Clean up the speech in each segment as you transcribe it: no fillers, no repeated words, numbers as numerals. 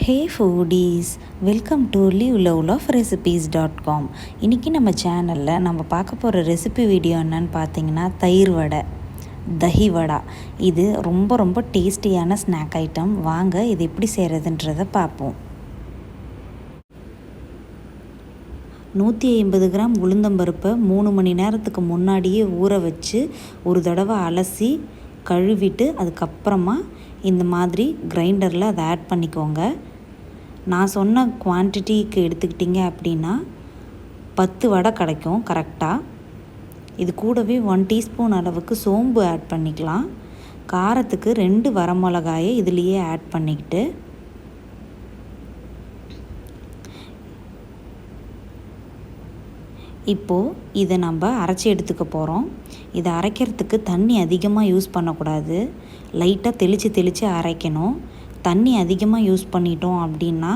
Hey foodies, welcome to liveloveofrecipes.com. இன்றைக்கி நம்ம சேனலில் நம்ம பார்க்க போகிற ரெசிபி வீடியோ என்னன்னு பார்த்தீங்கன்னா தயிர் வடை, தஹி வடா. இது ரொம்ப டேஸ்டியான ஸ்நாக் ஐட்டம். வாங்க இது எப்படி செய்கிறதுன்றதை பார்ப்போம். 150 கிராம் உளுந்தம்பருப்பை 3 மணி நேரத்துக்கு முன்னாடியே ஊற வச்சு ஒரு தடவை அலசி கழுவிட்டு அதுக்கப்புறமா இந்த மாதிரி கிரைண்டரில் அதை ஆட் பண்ணிக்கோங்க. நான் சொன்ன குவான்டிட்டிக்கு எடுத்துக்கிட்டிங்க அப்படின்னா 10 வடை கிடைக்கும் கரெக்டாக. இது கூடவே 1 டீஸ்பூன் அளவுக்கு சோம்பு ஆட் பண்ணிக்கலாம். காரத்துக்கு 2 வரமிளகாயை இதுலேயே ஆட் பண்ணிக்கிட்டு இப்போது இதை நம்ம அரைச்சி எடுத்துக்க போகிறோம். இதை அரைக்கிறதுக்கு தண்ணி அதிகமாக யூஸ் பண்ணக்கூடாது. லைட்டாக தெளித்து அரைக்கணும். தண்ணி அதிகமாக யூஸ் பண்ணிட்டோம் அப்படின்னா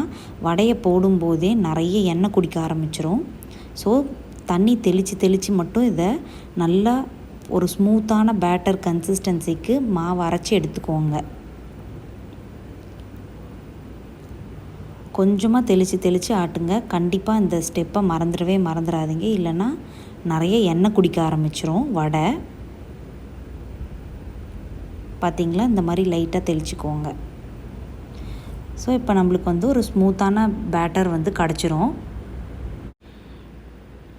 வடையை போடும்போதே நிறைய எண்ணெய் குடிக்க ஆரம்பிச்சிரும். ஸோ தண்ணி தெளித்து மட்டும் இதை நல்லா ஒரு ஸ்மூத்தான பேட்டர் கன்சிஸ்டன்சிக்கு மாவு அரைச்சி எடுத்துக்கோங்க. கொஞ்சமாக தெளித்து ஆட்டுங்க. கண்டிப்பாக இந்த ஸ்டெப்பை மறந்துடாதீங்க, இல்லைன்னா நிறைய எண்ணெய் குடிக்க ஆரம்பிச்சிரும் வடை. பார்த்திங்களா, இந்த மாதிரி லைட்டாக தெளிச்சுக்கோங்க. ஸோ இப்போ நம்மளுக்கு ஒரு ஸ்மூத்தான பேட்டர் கிடச்சிரும்.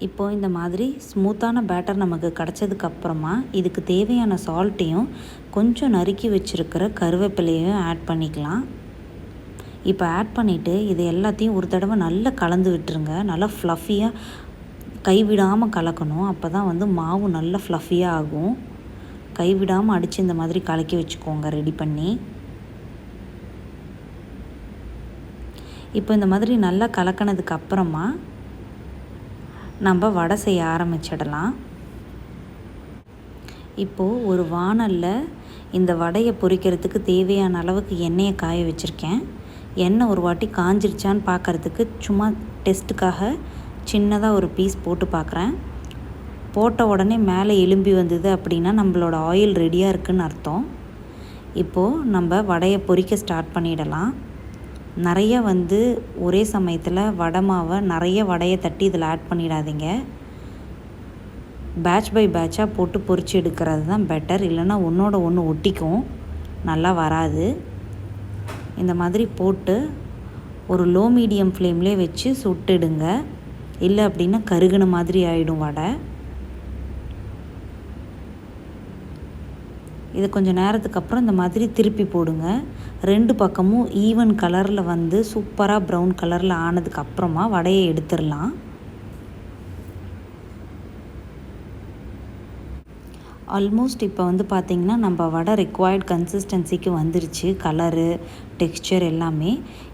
இப்போது இந்த மாதிரி ஸ்மூத்தான பேட்டர் நமக்கு கிடச்சதுக்கப்புறமா இதுக்கு தேவையான சால்ட்டையும் கொஞ்சம் நறுக்கி வச்சுருக்கிற கருவேப்பிலையும் ஆட் பண்ணிக்கலாம். இப்போ ஆட் பண்ணிவிட்டு இது எல்லாத்தையும் ஒரு தடவை நல்லா கலந்து விட்டுருங்க. நல்லா ஃப்ளஃபியாக கைவிடாமல் கலக்கணும். அப்போ தான் மாவு நல்லா ஃப்ளஃபியாக ஆகும். கைவிடாமல் அடித்து இந்த மாதிரி கலக்கி வச்சுக்கோங்க ரெடி பண்ணி. இப்போ இந்த மாதிரி நல்லா கலக்கினதுக்கு அப்புறமா நம்ம வடை செய்ய ஆரம்பிச்சிடலாம். இப்போது ஒரு வாணலில் இந்த வடையை பொரிக்கிறதுக்கு தேவையான அளவுக்கு எண்ணெயை காய வச்சுருக்கேன். எண்ணெய் ஒரு வாட்டி காஞ்சிருச்சான்னு பார்க்குறதுக்கு சும்மா டெஸ்ட்டுக்காக சின்னதாக ஒரு பீஸ் போட்டு பார்க்குறேன். போட்ட உடனே மேலே எலும்பி வந்தது அப்படின்னா நம்மளோட ஆயில் ரெடியாக இருக்குதுன்னு அர்த்தம். இப்போது நம்ம வடையை பொரிக்க ஸ்டார்ட் பண்ணிடலாம். நிறைய ஒரே சமயத்தில் வடை மாவை நிறைய வடையை தட்டி இதில் ஆட் பண்ணிடாதீங்க. பேட்ச் பை பேட்சாக போட்டு பொரிச்சு எடுக்கிறது தான் பெட்டர். இல்லைன்னா ஒன்றோட ஒன்று ஒட்டிக்கும், நல்லா வராது. இந்த மாதிரி போட்டு ஒரு லோ மீடியம் ஃப்ளேம்லேயே வச்சு சுட்டுடுங்க. இல்லை அப்படின்னா கருகுன மாதிரி ஆகிடும் வடை. இது கொஞ்சம் நேரத்துக்கு அப்புறம் இந்த மாதிரி திருப்பி போடுங்க. 2 பக்கமும் ஈவன் கலரில் சூப்பராக ப்ரௌன் கலரில் ஆனதுக்கப்புறமா வடையை எடுத்துடலாம். ஆல்மோஸ்ட் இப்போ பார்த்திங்கன்னா நம்ம வடை ரிக்வயர்ட் கன்சிஸ்டன்சிக்கு வந்துருச்சு. கலரு, டெக்ஸ்சர் எல்லாமே.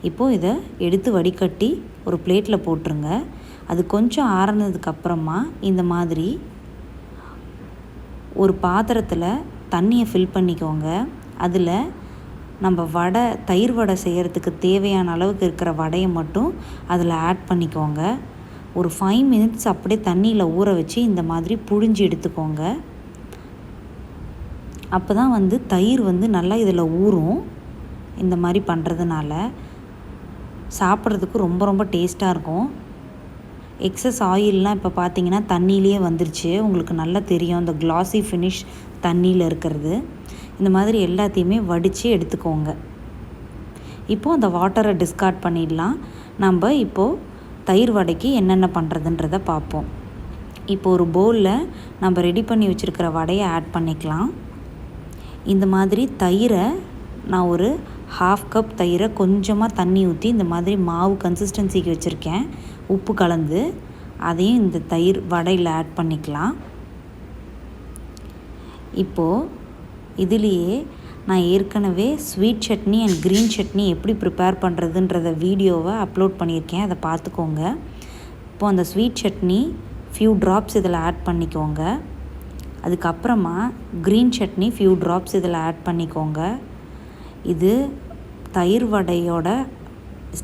இப்போது இதை எடுத்து வடிகட்டி ஒரு பிளேட்டில் போட்டுருங்க. அது கொஞ்சம் ஆறுனதுக்கப்புறமா இந்த மாதிரி ஒரு பாத்திரத்தில் தண்ணியை ஃபில் பண்ணிக்கோங்க. அதில் நம்ம தயிர் வடை செய்கிறதுக்கு தேவையான அளவுக்கு இருக்கிற வடையை மட்டும் அதில் ஆட் பண்ணிக்கோங்க. ஒரு 5 மினிட்ஸ் அப்படியே தண்ணியில் ஊற வச்சு இந்த மாதிரி புழிஞ்சு எடுத்துக்கோங்க. அப்போ தான் தயிர் நல்லா இதில் ஊறும். இந்த மாதிரி பண்ணுறதுனால சாப்பிட்றதுக்கு ரொம்ப டேஸ்ட்டாக இருக்கும். எக்ஸஸ் ஆயிலெலாம் இப்போ பார்த்திங்கன்னா தண்ணியிலே வந்துருச்சு. உங்களுக்கு நல்லா தெரியும் இந்த கிளாஸி ஃபினிஷ் தண்ணியில் இருக்கிறது. இந்த மாதிரி எல்லாத்தையுமே வடித்து எடுத்துக்கோங்க. இப்போது அந்த வாட்டரை டிஸ்கார்ட் பண்ணிடலாம். நம்ம இப்போது தயிர் வடைக்கு என்னென்ன பண்ணுறதுன்றதை பார்ப்போம். இப்போ ஒரு பவுலில் நம்ம ரெடி பண்ணி வச்சுருக்கிற வடையை ஆட் பண்ணிக்கலாம். இந்த மாதிரி தயிரை நான் ஒரு 1/2 கப் தயிரை கொஞ்சமாக தண்ணி ஊற்றி இந்த மாதிரி மாவு கன்சிஸ்டன்சிக்கு வச்சுருக்கேன், உப்பு கலந்து. அதையும் இந்த தயிர் வடையில் ஆட் பண்ணிக்கலாம். இப்போது இதுலேயே நான் ஏற்கனவே sweet chutney and green chutney எப்படி ப்ரிப்பேர் பண்ணுறதுன்றத வீடியோவை அப்லோட் பண்ணியிருக்கேன், அதை பார்த்துக்கோங்க. இப்போது அந்த ஸ்வீட் சட்னி ஃபியூ ட்ராப்ஸ் இதில் ஆட் பண்ணிக்கோங்க. அதுக்கப்புறமா க்ரீன் சட்னி ஃபியூ ட்ராப்ஸ் இதில் ஆட் பண்ணிக்கோங்க. இது தயிர் வடையோட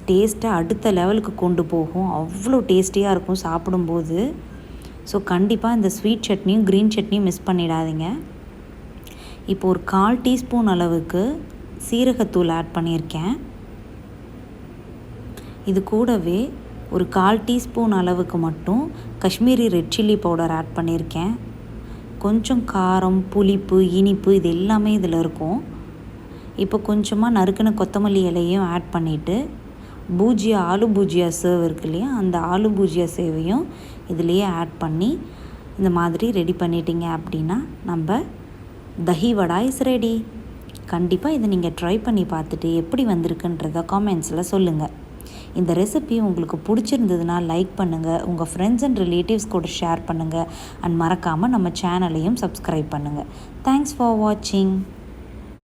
டேஸ்ட்டை அடுத்த லெவலுக்கு கொண்டு போகும். அவ்வளோ டேஸ்டியாக இருக்கும் சாப்பிடும்போது. ஸோ கண்டிப்பாக இந்த ஸ்வீட் சட்னியும் க்ரீன் சட்னியும் மிஸ் பண்ணிடாதீங்க. இப்போ ஒரு 1/4 டீஸ்பூன் அளவுக்கு சீரகத்தூள் ஆட் பண்ணியிருக்கேன். இது கூடவே ஒரு 1/4 டீஸ்பூன் அளவுக்கு மட்டும் Kashmiri red chilli powder add பண்ணியிருக்கேன். கொஞ்சம் காரம், புளிப்பு, இனிப்பு இது எல்லாமே இதில் இருக்கும். இப்போ கொஞ்சமாக நறுக்கின கொத்தமல்லி இலையும் ஆட் பண்ணிவிட்டு ஆலு பூஜியா சேவ் இருக்கு இல்லையா, அந்த ஆலு பூஜியா சேவையும் இதுலேயே ஆட் பண்ணி இந்த மாதிரி ரெடி பண்ணிட்டீங்க அப்படின்னா நம்ம தஹி வடா இஸ் ரெடி. கண்டிப்பாக இதை நீங்கள் ட்ரை பண்ணி பார்த்துட்டு எப்படி வந்திருக்குன்றத காமெண்ட்ஸில் சொல்லுங்கள். இந்த ரெசிபி உங்களுக்கு பிடிச்சிருந்ததுன்னா லைக் பண்ணுங்கள், உங்கள் ஃப்ரெண்ட்ஸ் அண்ட் ரிலேட்டிவ்ஸ் கூட ஷேர் பண்ணுங்கள், அண்ட் மறக்காமல் நம்ம சேனலையும் சப்ஸ்கிரைப் பண்ணுங்கள். தேங்க்ஸ் ஃபார் வாட்சிங்.